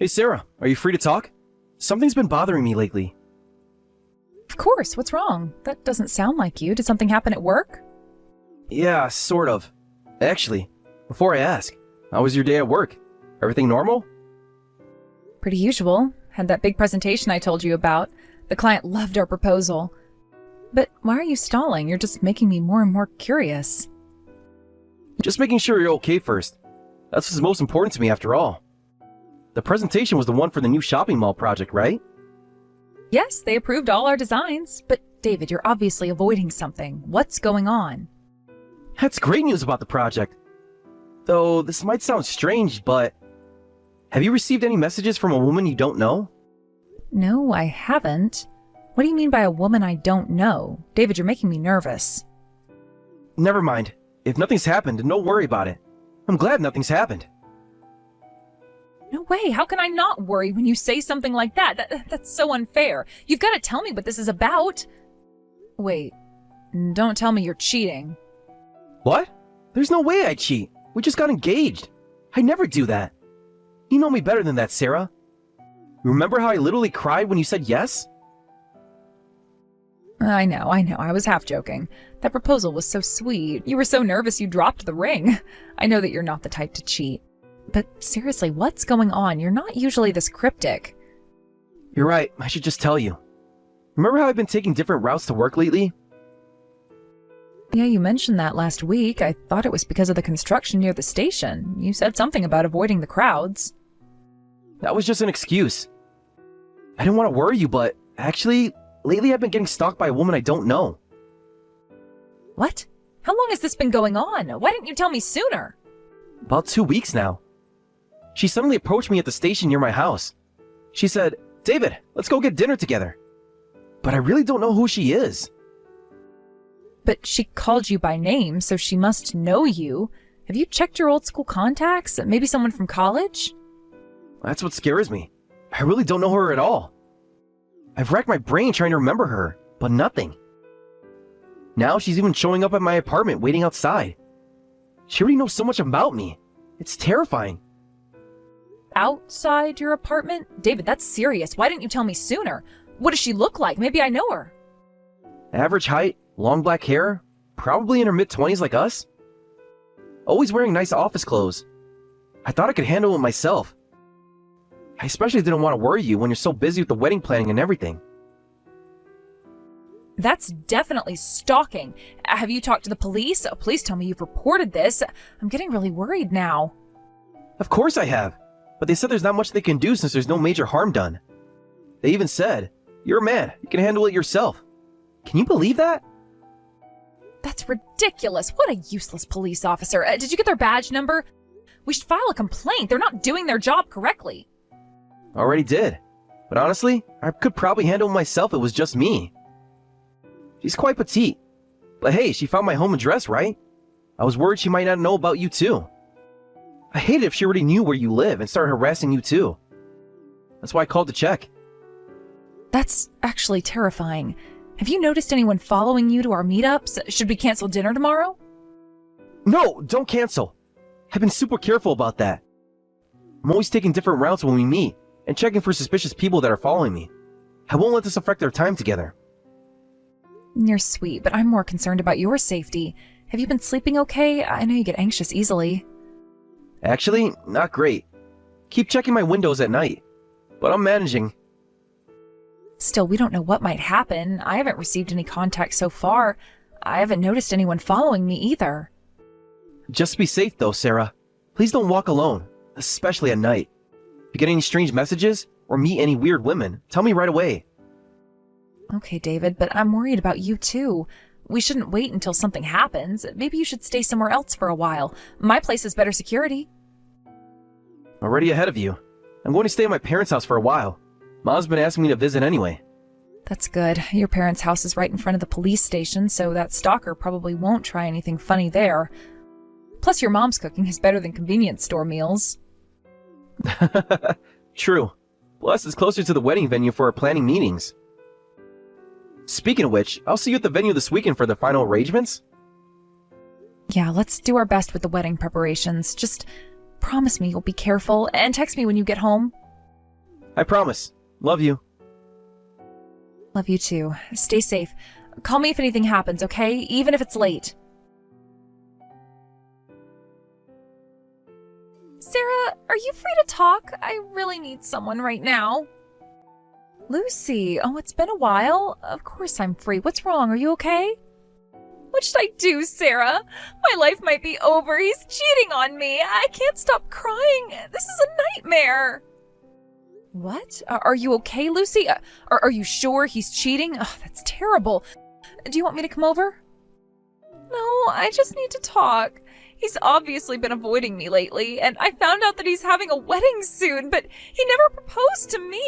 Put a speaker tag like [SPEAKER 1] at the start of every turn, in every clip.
[SPEAKER 1] Hey Sarah, are you free to talk? Something's been bothering me lately.
[SPEAKER 2] Of course, what's wrong? That doesn't sound like you. Did something happen at work?
[SPEAKER 1] Yeah, sort of. Actually, before I ask, how was your day at work? Everything normal?
[SPEAKER 2] Pretty usual. Had that big presentation I told you about. The client loved our proposal. But why are you stalling? You're just making me more and more curious.
[SPEAKER 1] Just making sure you're okay first. That's what's most important to me after all. The presentation was the one for the new shopping mall project, right?
[SPEAKER 2] Yes, they approved all our designs. But David, you're obviously avoiding something. What's going on?
[SPEAKER 1] That's great news about the project. Though this might sound strange, but have you received any messages from a woman you don't know?
[SPEAKER 2] No, I haven't. What do you mean by a woman I don't know? David, you're making me nervous.
[SPEAKER 1] Never mind. If nothing's happened, don't worry about it. I'm glad nothing's happened.
[SPEAKER 2] No way, how can I not worry when you say something like that? That's so unfair. You've got to tell me what this is about. Wait, don't tell me you're cheating.
[SPEAKER 1] What? There's no way I cheat. We just got engaged. I never do that. You know me better than that, Sarah. Remember how I literally cried when you said yes?
[SPEAKER 2] I know. I was half joking. That proposal was so sweet. You were so nervous you dropped the ring. I know that you're not the type to cheat. But seriously, what's going on? You're not usually this cryptic.
[SPEAKER 1] You're right. I should just tell you. Remember how I've been taking different routes to work lately?
[SPEAKER 2] Yeah, you mentioned that last week. I thought it was because of the construction near the station. You said something about avoiding the crowds.
[SPEAKER 1] That was just an excuse. I didn't want to worry you, but actually, lately I've been getting stalked by a woman I don't know.
[SPEAKER 2] What? How long has this been going on? Why didn't you tell me sooner?
[SPEAKER 1] About 2 weeks now. She suddenly approached me at the station near my house. She said, "David, let's go get dinner together." But I really don't know who she is.
[SPEAKER 2] But she called you by name, so she must know you. Have you checked your old school contacts? Maybe someone from college?
[SPEAKER 1] That's what scares me. I really don't know her at all. I've racked my brain trying to remember her, but nothing. Now she's even showing up at my apartment waiting outside. She already knows so much about me. It's terrifying.
[SPEAKER 2] Outside your apartment? David, that's serious. Why didn't you tell me sooner? What does she look like? Maybe I know her.
[SPEAKER 1] Average height, long black hair, probably in her mid-20s like us. Always wearing nice office clothes. I thought I could handle it myself. I especially didn't want to worry you when you're so busy with the wedding planning and everything.
[SPEAKER 2] That's definitely stalking. Have you talked to the police? Please tell me you've reported this. I'm getting really worried now.
[SPEAKER 1] Of course I have, but they said there's not much they can do since there's no major harm done. They even said, "You're a man, you can handle it yourself." Can you believe that?
[SPEAKER 2] That's ridiculous. What a useless police officer. Did you get their badge number? We should file a complaint. They're not doing their job correctly.
[SPEAKER 1] Already did. But honestly, I could probably handle it myself if it was just me. She's quite petite. But hey, she found my home address, right? I was worried she might not know about you too. I hate it if she already knew where you live and started harassing you too. That's why I called to check.
[SPEAKER 2] That's actually terrifying. Have you noticed anyone following you to our meetups? Should we cancel dinner tomorrow?
[SPEAKER 1] No, don't cancel. I've been super careful about that. I'm always taking different routes when we meet and checking for suspicious people that are following me. I won't let this affect our time together.
[SPEAKER 2] You're sweet, but I'm more concerned about your safety. Have you been sleeping okay? I know you get anxious easily.
[SPEAKER 1] Actually, not great. Keep checking my windows at night. But I'm managing.
[SPEAKER 2] Still, we don't know what might happen. I haven't received any contact so far. I haven't noticed anyone following me either.
[SPEAKER 1] Just be safe though, Sarah. Please don't walk alone, especially at night. If you get any strange messages or meet any weird women, tell me right away.
[SPEAKER 2] Okay, David, but I'm worried about you too. We shouldn't wait until something happens. Maybe you should stay somewhere else for a while. My place has better security.
[SPEAKER 1] Already ahead of you. I'm going to stay at my parents' house for a while. Mom's been asking me to visit anyway.
[SPEAKER 2] That's good. Your parents' house is right in front of the police station, so that stalker probably won't try anything funny there. Plus, your mom's cooking is better than convenience store meals.
[SPEAKER 1] True. Plus, it's closer to the wedding venue for our planning meetings. Speaking of which, I'll see you at the venue this weekend for the final arrangements.
[SPEAKER 2] Yeah, let's do our best with the wedding preparations. Just promise me you'll be careful and text me when you get home.
[SPEAKER 1] I promise. Love you.
[SPEAKER 2] Love you too. Stay safe. Call me if anything happens, okay? Even if it's late. Sarah, are you free to talk? I really need someone right now. Lucy, oh, it's been a while. Of course I'm free. What's wrong? Are you okay? What should I do, Sarah? My life might be over. He's cheating on me. I can't stop crying. This is a nightmare. What? Are you okay, Lucy? Are you sure he's cheating? Oh, that's terrible. Do you want me to come over? No, I just need to talk. He's obviously been avoiding me lately, and I found out that he's having a wedding soon, but he never proposed to me.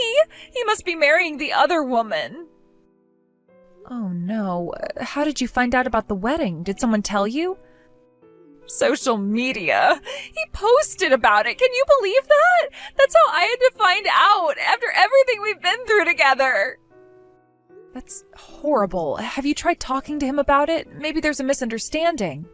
[SPEAKER 2] He must be marrying the other woman. Oh no. How did you find out about the wedding? Did someone tell you? Social media. He posted about it. Can you believe that? That's how I had to find out after everything we've been through together. That's horrible. Have you tried talking to him about it? Maybe there's a misunderstanding.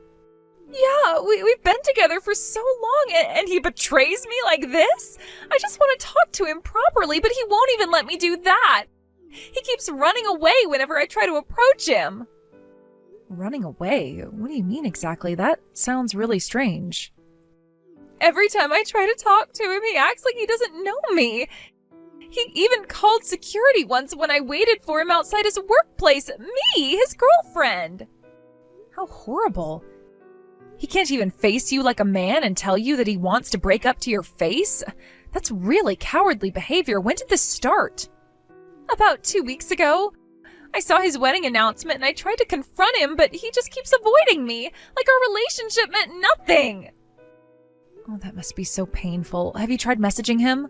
[SPEAKER 2] Yeah, we've been together for so long, and he betrays me like this? I just want to talk to him properly, but he won't even let me do that. He keeps running away whenever I try to approach him. Running away? What do you mean exactly? That sounds really strange. Every time I try to talk to him, he acts like he doesn't know me. He even called security once when I waited for him outside his workplace. Me, his girlfriend. How horrible. He can't even face you like a man and tell you that he wants to break up to your face? That's really cowardly behavior. When did this start? About 2 weeks ago. I saw his wedding announcement and I tried to confront him, but he just keeps avoiding me, like our relationship meant nothing. Oh, that must be so painful. Have you tried messaging him?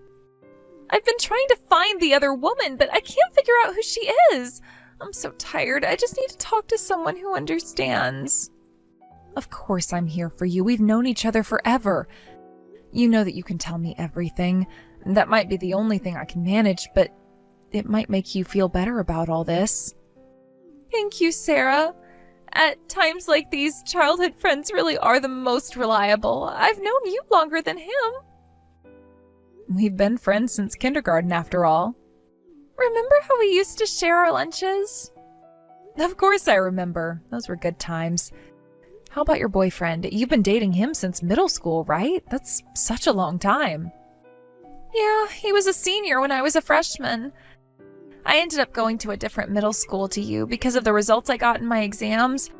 [SPEAKER 2] I've been trying to find the other woman, but I can't figure out who she is. I'm so tired. I just need to talk to someone who understands. Of course I'm here for you. We've known each other forever. You know that you can tell me everything. That might be the only thing I can manage, but it might make you feel better about all this. Thank you, Sarah. At times like these, childhood friends really are the most reliable. I've known you longer than him. We've been friends since kindergarten, after all. Remember how we used to share our lunches? Of course I remember. Those were good times. How about your boyfriend? You've been dating him since middle school, right? That's such a long time. Yeah, he was a senior when I was a freshman. I ended up going to a different middle school to you because of the results I got in my exams.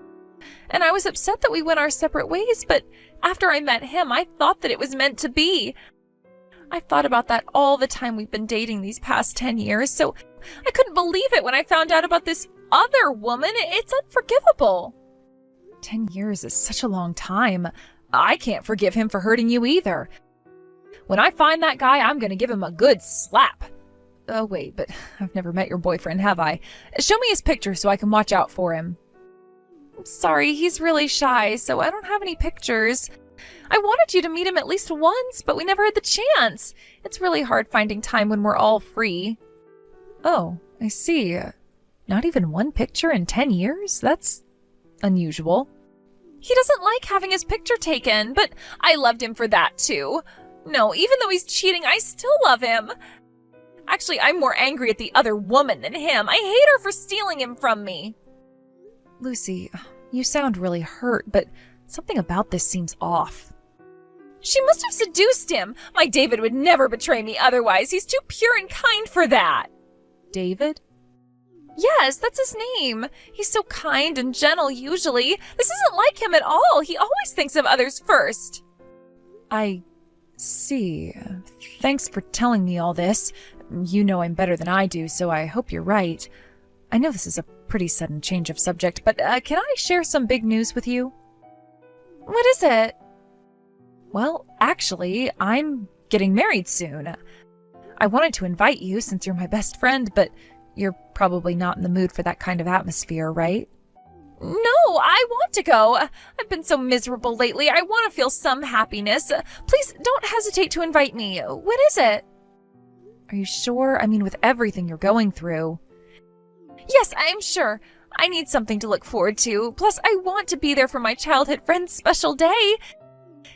[SPEAKER 2] And I was upset that we went our separate ways, but after I met him, I thought that it was meant to be. I've thought about that all the time we've been dating these past 10 years, so I couldn't believe it when I found out about this other woman. It's unforgivable. 10 years is such a long time. I can't forgive him for hurting you either. When I find that guy, I'm gonna give him a good slap. Oh, wait, but I've never met your boyfriend, have I? Show me his picture so I can watch out for him. I'm sorry, he's really shy, so I don't have any pictures. I wanted you to meet him at least once, but we never had the chance. It's really hard finding time when we're all free. Oh, I see. Not even one picture in 10 years? That's unusual. He doesn't like having his picture taken, but I loved him for that too. No, even though he's cheating, I still love him. Actually, I'm more angry at the other woman than him. I hate her for stealing him from me. Lucy, you sound really hurt, but something about this seems off. She must have seduced him. My David would never betray me otherwise. He's too pure and kind for that. David? Yes, that's his name. He's so kind and gentle usually. This isn't like him at all. He always thinks of others first. I see. Thanks for telling me all this. You know I'm better than I do, so I hope you're right. I know this is a pretty sudden change of subject, but can I share some big news with you? What is it? Well, actually, I'm getting married soon. I wanted to invite you since you're my best friend, but you're probably not in the mood for that kind of atmosphere, right? No, I want to go. I've been so miserable lately. I want to feel some happiness. Please don't hesitate to invite me. When is it? Are you sure? I mean, with everything you're going through. Yes, I'm sure. I need something to look forward to. Plus, I want to be there for my childhood friend's special day.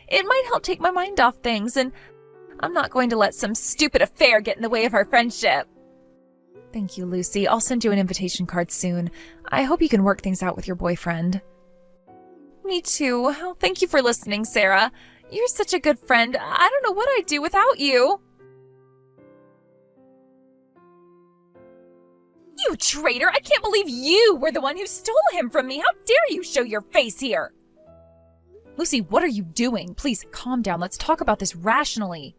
[SPEAKER 2] It might help take my mind off things, and I'm not going to let some stupid affair get in the way of our friendship. Thank you, Lucy. I'll send you an invitation card soon. I hope you can work things out with your boyfriend. Me too. Oh, thank you for listening, Sarah. You're such a good friend. I don't know what I'd do without you. You traitor! I can't believe you were the one who stole him from me. How dare you show your face here? Lucy, what are you doing? Please calm down. Let's talk about this rationally.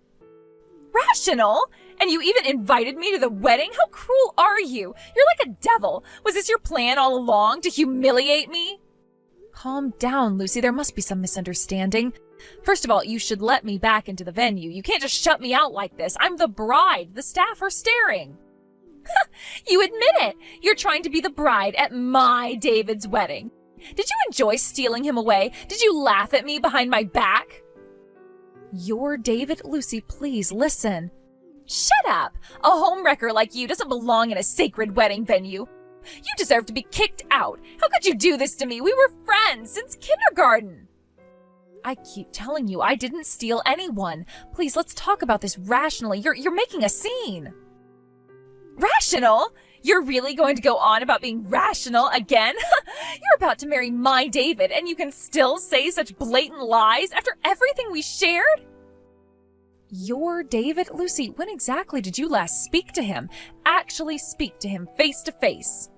[SPEAKER 2] Rational? And you even invited me to the wedding? How cruel are you? You're like a devil. Was this your plan all along, to humiliate me? Calm down, Lucy. There must be some misunderstanding. First of all, you should let me back into the venue. You can't just shut me out like this. I'm the bride. The staff are staring. You admit it. You're trying to be the bride at my David's wedding. Did you enjoy stealing him away? Did you laugh at me behind my back? Your David? Lucy, please listen. Shut up! A homewrecker like you doesn't belong in a sacred wedding venue. You deserve to be kicked out. How could you do this to me? We were friends since kindergarten. I keep telling you, I didn't steal anyone. Please, let's talk about this rationally. You're making a scene. Rational? You're really going to go on about being rational again? You're about to marry my David, and you can still say such blatant lies after everything we shared? Your David? Lucy, when exactly did you last speak to him? Actually speak to him face to face.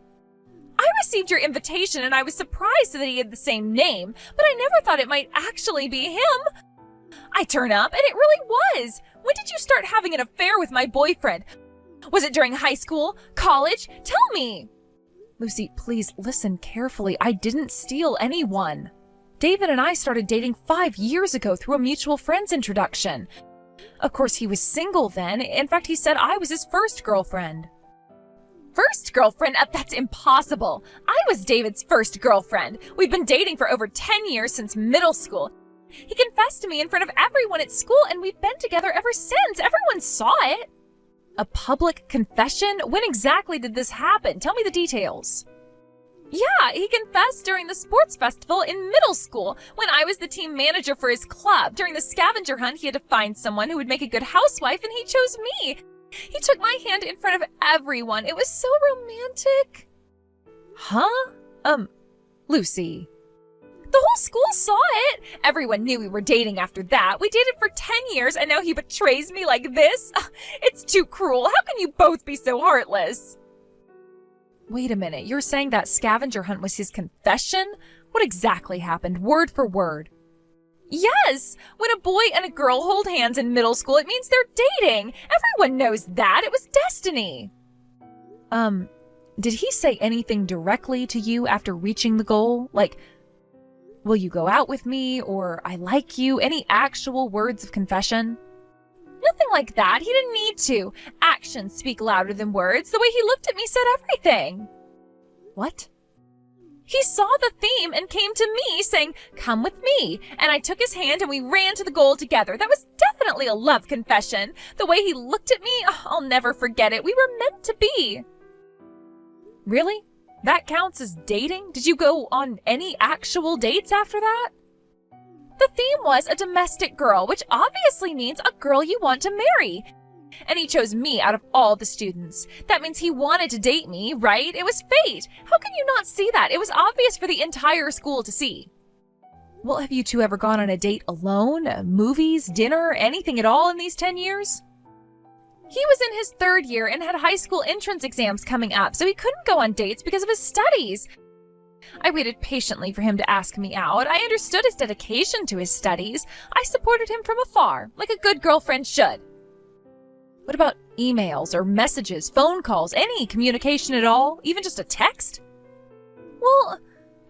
[SPEAKER 2] I received your invitation and I was surprised that he had the same name, but I never thought it might actually be him. I turn up and it really was. When did you start having an affair with my boyfriend? Was it during high school? College? Tell me. Lucy, please listen carefully. I didn't steal anyone. David and I started dating 5 years ago through a mutual friend's introduction. Of course, he was single then. In fact, he said I was his first girlfriend. First girlfriend? That's impossible. I was David's first girlfriend. We've been dating for over 10 years since middle school. He confessed to me in front of everyone at school, and we've been together ever since. Everyone saw it. A public confession? When exactly did this happen? Tell me the details. Yeah, he confessed during the sports festival in middle school when I was the team manager for his club. During the scavenger hunt, he had to find someone who would make a good housewife, and he chose me. He took my hand in front of everyone. It was so romantic. Huh? Lucy. The whole school saw it. Everyone knew we were dating after that. We dated for 10 years, and now he betrays me like this? It's too cruel. How can you both be so heartless? Wait a minute. You're saying that scavenger hunt was his confession? What exactly happened, word for word? Yes! When a boy and a girl hold hands in middle school, it means they're dating. Everyone knows that. It was destiny. Did he say anything directly to you after reaching the goal? Like, will you go out with me? Or I like you? Any actual words of confession? Nothing like that. He didn't need to. Actions speak louder than words. The way he looked at me said everything. What? He saw the theme and came to me saying, "Come with me." And I took his hand and we ran to the goal together. That was definitely a love confession. The way he looked at me, I'll never forget it. We were meant to be. Really? That counts as dating? Did you go on any actual dates after that? The theme was a domestic girl, which obviously means a girl you want to marry. And he chose me out of all the students. That means he wanted to date me, right? It was fate. How can you not see that? It was obvious for the entire school to see. Well, have you two ever gone on a date alone? Movies, dinner, anything at all in these 10 years? He was in his 3rd year and had high school entrance exams coming up, so he couldn't go on dates because of his studies. I waited patiently for him to ask me out. I understood his dedication to his studies. I supported him from afar, like a good girlfriend should. What about emails or messages, phone calls, any communication at all? Even just a text? Well,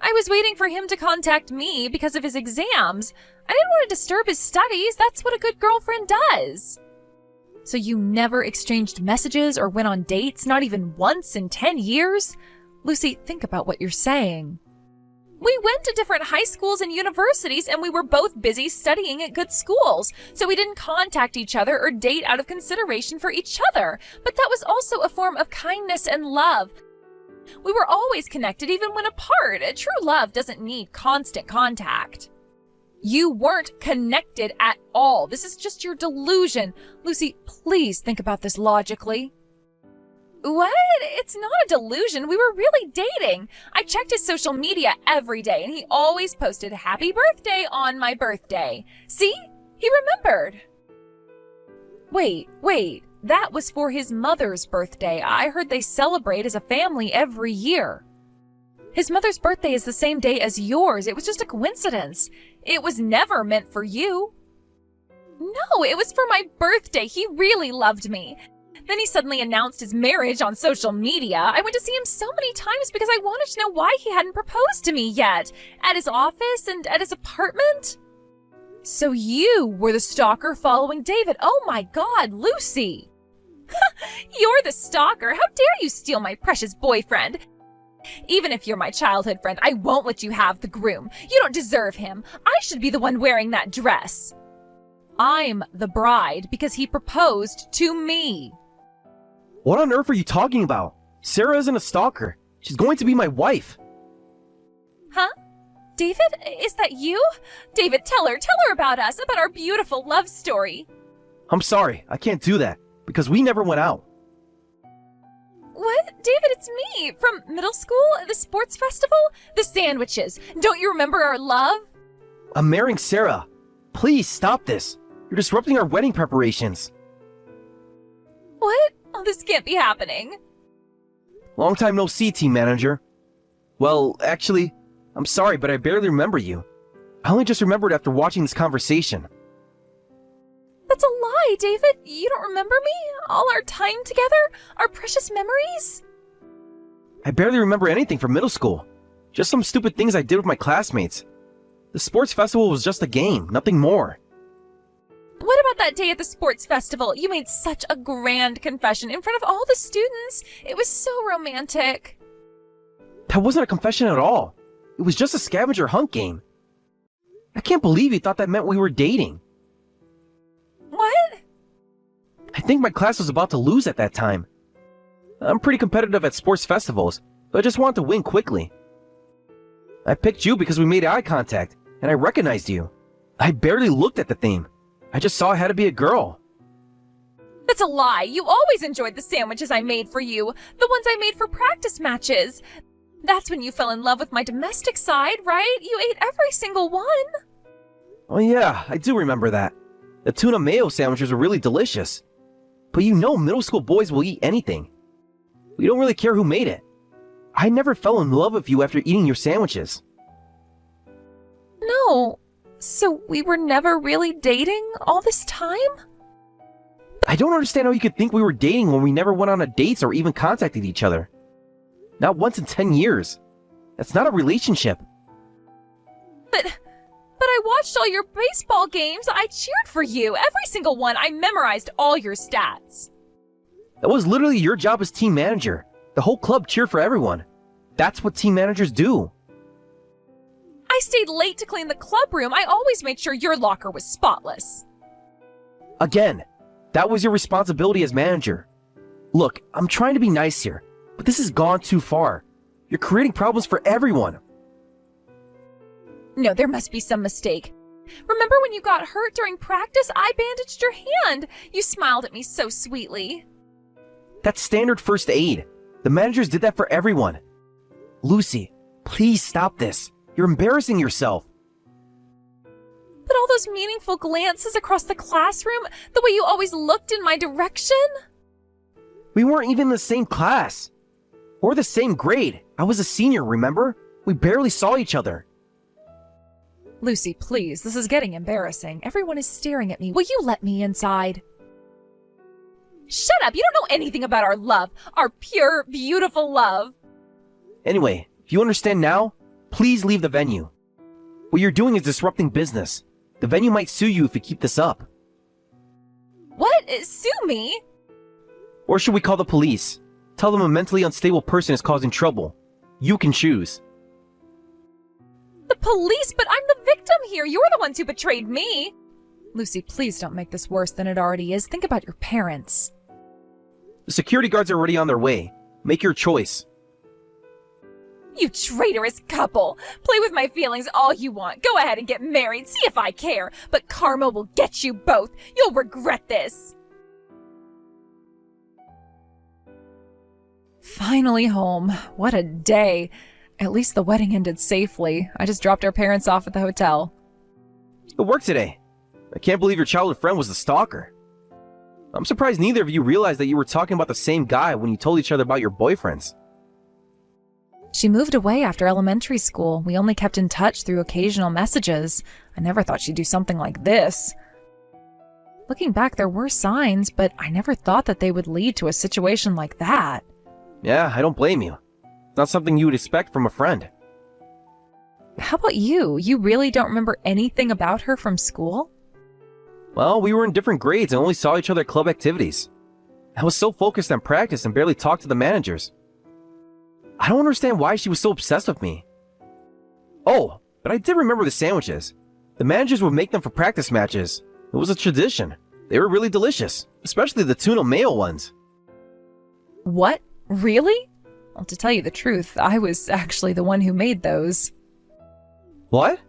[SPEAKER 2] I was waiting for him to contact me because of his exams. I didn't want to disturb his studies. That's what a good girlfriend does. So you never exchanged messages or went on dates, not even once in 10 years? Lucy, think about what you're saying. We went to different high schools and universities, and we were both busy studying at good schools, so we didn't contact each other or date out of consideration for each other. But that was also a form of kindness and love. We were always connected even when apart. True love doesn't need constant contact. You weren't connected at all. This is just your delusion. Lucy, please think about this logically. What? It's not a delusion. We were really dating. I checked his social media every day, and he always posted happy birthday on my birthday. See? He remembered. Wait. That was for his mother's birthday. I heard they celebrate as a family every year. His mother's birthday is the same day as yours. It was just a coincidence. It was never meant for you. No, it was for my birthday. He really loved me. Then he suddenly announced his marriage on social media. I went to see him so many times because I wanted to know why he hadn't proposed to me yet. At his office and at his apartment. So you were the stalker following David. Oh my God, Lucy. You're the stalker. How dare you steal my precious boyfriend? Even if you're my childhood friend, I won't let you have the groom. You don't deserve him. I should be the one wearing that dress. I'm the bride because he proposed to me.
[SPEAKER 1] What on earth are you talking about? Sarah isn't a stalker. She's going to be my wife.
[SPEAKER 2] Huh? David, is that you? David, tell her about us, about our beautiful love story.
[SPEAKER 1] I'm sorry, I can't do that, because we never went out.
[SPEAKER 2] What? David, it's me, from middle school, the sports festival, the sandwiches. Don't you remember our love?
[SPEAKER 1] I'm marrying Sarah. Please stop this. You're disrupting our wedding preparations.
[SPEAKER 2] What? Oh, this can't be happening.
[SPEAKER 1] Long time no see, team manager. Well, actually, I'm sorry, but I barely remember you. I only just remembered after watching this conversation.
[SPEAKER 2] That's a lie, David. You don't remember me? All our time together? Our precious memories?
[SPEAKER 1] I barely remember anything from middle school. Just some stupid things I did with my classmates. The sports festival was just a game, nothing more.
[SPEAKER 2] What about that day at the sports festival? You made such a grand confession in front of all the students. It was so romantic.
[SPEAKER 1] That wasn't a confession at all. It was just a scavenger hunt game. I can't believe you thought that meant we were dating.
[SPEAKER 2] What?
[SPEAKER 1] I think my class was about to lose at that time. I'm pretty competitive at sports festivals, but I just wanted to win quickly. I picked you because we made eye contact, and I recognized you. I barely looked at the theme. I just saw it had to be a girl.
[SPEAKER 2] That's a lie. You always enjoyed the sandwiches I made for you, the ones I made for practice matches. That's when you fell in love with my domestic side, right? You ate every single one.
[SPEAKER 1] Oh yeah, I do remember that. The tuna mayo sandwiches were really delicious. But you know middle school boys will eat anything. We don't really care who made it. I never fell in love with you after eating your sandwiches.
[SPEAKER 2] No. So we were never really dating all this time?
[SPEAKER 1] I don't understand how you could think we were dating when we never went on a dates or even contacted each other. Not once in 10 years. That's not a relationship.
[SPEAKER 2] But I watched all your baseball games. I cheered for you. Every single one. I memorized all your stats.
[SPEAKER 1] That was literally your job as team manager. The whole club cheered for everyone. That's what team managers do.
[SPEAKER 2] I stayed late to clean the club room. I always made sure your locker was spotless.
[SPEAKER 1] Again, that was your responsibility as manager. Look, I'm trying to be nice here, but this has gone too far. You're creating problems for everyone.
[SPEAKER 2] No, there must be some mistake. Remember when you got hurt during practice? I bandaged your hand. You smiled at me so sweetly.
[SPEAKER 1] That's standard first aid. The managers did that for everyone. Lucy, please stop this. You're embarrassing yourself.
[SPEAKER 2] But all those meaningful glances across the classroom, the way you always looked in my direction.
[SPEAKER 1] We weren't even in the same class. Or the same grade. I was a senior, remember? We barely saw each other.
[SPEAKER 2] Lucy, please, this is getting embarrassing. Everyone is staring at me. Will you let me inside? Shut up! You don't know anything about our love. Our pure, beautiful love.
[SPEAKER 1] Anyway, if you understand now, please leave the venue. What you're doing is disrupting business. The venue might sue you if you keep this up.
[SPEAKER 2] What? Sue me?
[SPEAKER 1] Or should we call the police? Tell them a mentally unstable person is causing trouble. You can choose.
[SPEAKER 2] The police? But I'm the victim here. You're the ones who betrayed me. Lucy, please don't make this worse than it already is. Think about your parents.
[SPEAKER 1] The security guards are already on their way. Make your choice.
[SPEAKER 2] You traitorous couple! Play with my feelings all you want. Go ahead and get married. See if I care. But karma will get you both. You'll regret this. Finally home. What a day. At least the wedding ended safely. I just dropped our parents off at the hotel.
[SPEAKER 1] Good work today. I can't believe your childhood friend was the stalker. I'm surprised neither of you realized that you were talking about the same guy when you told each other about your boyfriends.
[SPEAKER 2] She moved away after elementary school. We only kept in touch through occasional messages. I never thought she'd do something like this. Looking back, there were signs, but I never thought that they would lead to a situation like that.
[SPEAKER 1] Yeah, I don't blame you. It's not something you would expect from a friend.
[SPEAKER 2] How about you? You really don't remember anything about her from school?
[SPEAKER 1] Well, we were in different grades and only saw each other at club activities. I was so focused on practice and barely talked to the managers. I don't understand why she was so obsessed with me. Oh, but I did remember the sandwiches. The managers would make them for practice matches. It was a tradition. They were really delicious, especially the tuna mayo ones.
[SPEAKER 2] What? Really? Well, to tell you the truth, I was actually the one who made those.
[SPEAKER 1] What?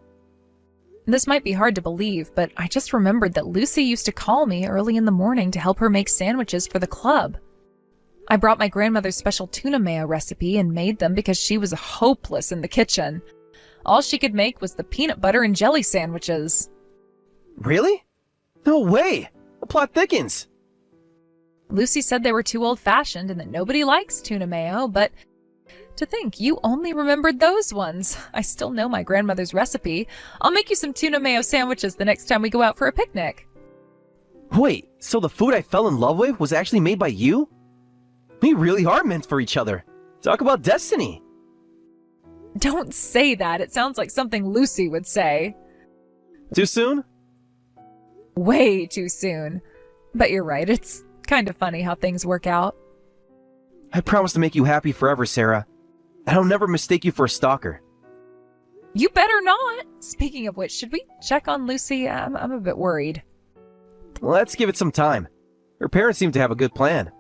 [SPEAKER 2] This might be hard to believe, but I just remembered that Lucy used to call me early in the morning to help her make sandwiches for the club. I brought my grandmother's special tuna mayo recipe and made them because she was hopeless in the kitchen. All she could make was the peanut butter and jelly sandwiches.
[SPEAKER 1] Really? No way! The plot thickens!
[SPEAKER 2] Lucy said they were too old-fashioned and that nobody likes tuna mayo, but to think you only remembered those ones. I still know my grandmother's recipe. I'll make you some tuna mayo sandwiches the next time we go out for a picnic.
[SPEAKER 1] Wait, so the food I fell in love with was actually made by you? We really are meant for each other. Talk about destiny.
[SPEAKER 2] Don't say that. It sounds like something Lucy would say.
[SPEAKER 1] Too soon?
[SPEAKER 2] Way too soon. But you're right, it's kind of funny how things work out.
[SPEAKER 1] I promise to make you happy forever, Sarah. And I'll never mistake you for a stalker.
[SPEAKER 2] You better not. Speaking of which, should we check on Lucy? I'm a bit worried.
[SPEAKER 1] Let's give it some time. Her parents seem to have a good plan.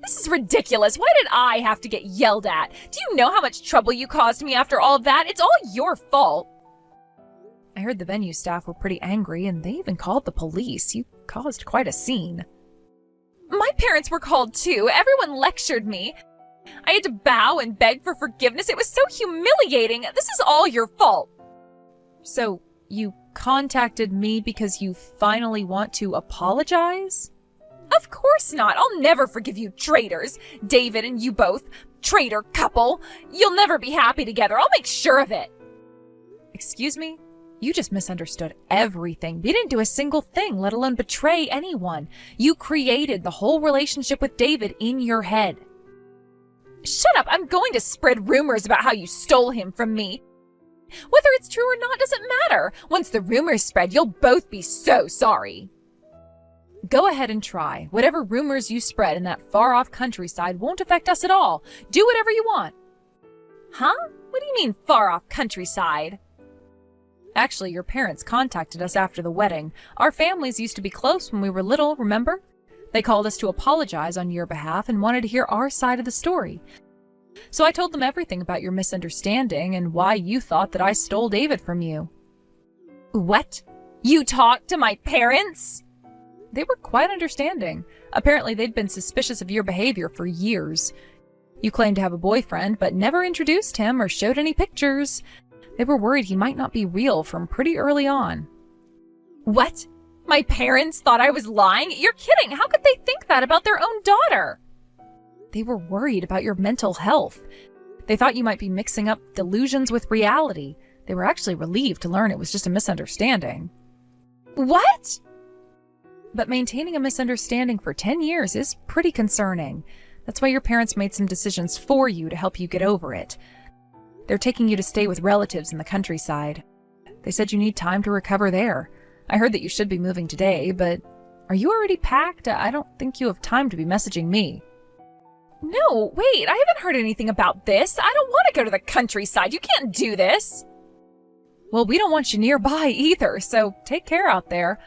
[SPEAKER 2] This is ridiculous. Why did I have to get yelled at? Do you know how much trouble you caused me after all of that? It's all your fault. I heard the venue staff were pretty angry, and they even called the police. You caused quite a scene. My parents were called too. Everyone lectured me. I had to bow and beg for forgiveness. It was so humiliating. This is all your fault. So, you contacted me because you finally want to apologize? Of course not. I'll never forgive you traitors. David and you both. Traitor couple. You'll never be happy together. I'll make sure of it. Excuse me? You just misunderstood everything. You didn't do a single thing, let alone betray anyone. You created the whole relationship with David in your head. Shut up. I'm going to spread rumors about how you stole him from me. Whether it's true or not doesn't matter. Once the rumors spread, you'll both be so sorry. Go ahead and try. Whatever rumors you spread in that far-off countryside won't affect us at all. Do whatever you want. Huh? What do you mean, far-off countryside? Actually, your parents contacted us after the wedding. Our families used to be close when we were little, remember? They called us to apologize on your behalf and wanted to hear our side of the story. So I told them everything about your misunderstanding and why you thought that I stole David from you. What? You talked to my parents? They were quite understanding. Apparently they'd been suspicious of your behavior for years. You claimed to have a boyfriend, but never introduced him or showed any pictures. They were worried he might not be real from pretty early on. What? My parents thought I was lying? You're kidding! How could they think that about their own daughter? They were worried about your mental health. They thought you might be mixing up delusions with reality. They were actually relieved to learn it was just a misunderstanding. What? But maintaining a misunderstanding for 10 years is pretty concerning. That's why your parents made some decisions for you to help you get over it. They're taking you to stay with relatives in the countryside. They said you need time to recover there. I heard that you should be moving today, but are you already packed? I don't think you have time to be messaging me. No, wait, I haven't heard anything about this. I don't want to go to the countryside. You can't do this. Well, we don't want you nearby either, so take care out there.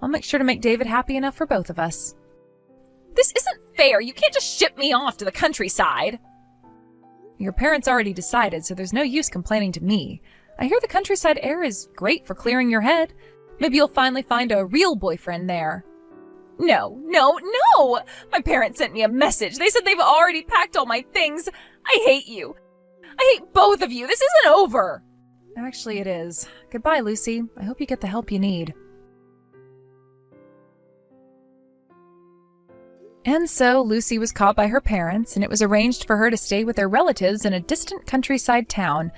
[SPEAKER 2] I'll make sure to make David happy enough for both of us. This isn't fair. You can't just ship me off to the countryside. Your parents already decided, so there's no use complaining to me. I hear the countryside air is great for clearing your head. Maybe you'll finally find a real boyfriend there. No! My parents sent me a message. They said they've already packed all my things. I hate you. I hate both of you. This isn't over. Actually, it is. Goodbye, Lucy. I hope you get the help you need. And so Lucy was caught by her parents, and it was arranged for her to stay with their relatives in a distant countryside town.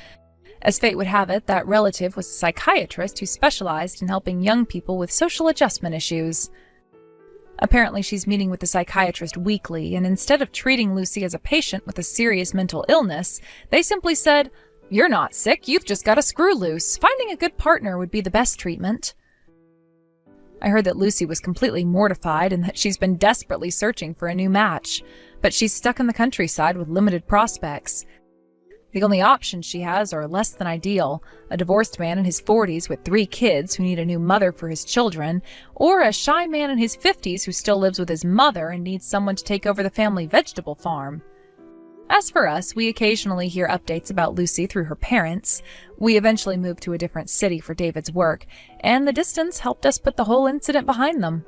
[SPEAKER 2] As fate would have it, that relative was a psychiatrist who specialized in helping young people with social adjustment issues. Apparently, she's meeting with the psychiatrist weekly, and instead of treating Lucy as a patient with a serious mental illness, they simply said, "You're not sick, you've just got a screw loose. Finding a good partner would be the best treatment." I heard that Lucy was completely mortified and that she's been desperately searching for a new match, but she's stuck in the countryside with limited prospects. The only options she has are less than ideal: a divorced man in his 40s with 3 kids who need a new mother for his children, or a shy man in his 50s who still lives with his mother and needs someone to take over the family vegetable farm. As for us, we occasionally hear updates about Lucy through her parents. We eventually moved to a different city for David's work, and the distance helped us put the whole incident behind them.